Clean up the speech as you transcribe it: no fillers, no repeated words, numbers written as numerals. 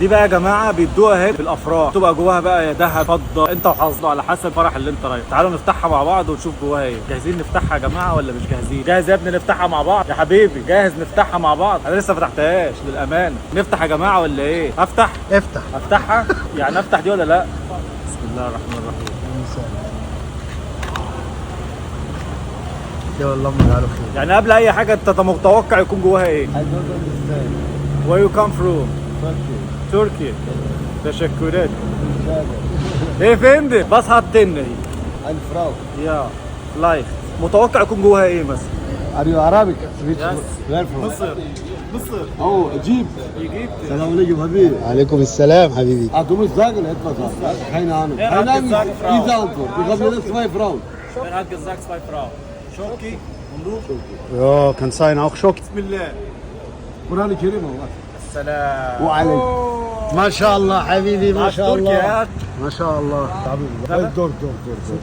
دي بقى يا جماعه بيدوها اهي في الافراح، تبقى جواها بقى يا ذهب فضه، انت وحظك على حسب الفرح اللي انت رايح. تعالوا نفتحها مع بعض ونشوف جواها ايه. جاهزين نفتحها يا جماعه ولا مش جاهزين؟ جاهز يا ابني نفتحها مع بعض يا حبيبي؟ جاهز نفتحها مع بعض؟ انا لسه فتحتهاش للامانه. نفتح يا جماعه ولا ايه؟ افتح افتح. افتحها يعني افتح دي ولا لا؟ بسم الله الرحمن الرحيم. يا والله ما قالوا خير. يعني قبل اي حاجه انت متوقع يكون جواها ايه؟ I don't understand. Where you come from? Turkey. تركيا. تشكرات. ايه فندم؟ بس حاطين هي. I'm Frau. يا لايف. متوقع يكون جواها ايه مثلا؟ Are you Arabic? Which Yes. where from? مصر. مصر. Oh, Egypt. Egypt. Salam alaikum Habibi. عليكم السلام حبيبي. Du musst sagen etwas. Keine Ahnung. Er hat Keine Ahnung. gesagt, Frau. Diese Antwort. Ich habe nur zwei Frauen. Er hat gesagt zwei Frauen. Schoki und du? Ja, kann sein auch Schock. بسم الله. Kur'an-ı Kerim Allah. السلام. وعليك. ما شاء الله حبيبي ما شاء الله. تركيا. ما شاء الله. Dur dur dur dur.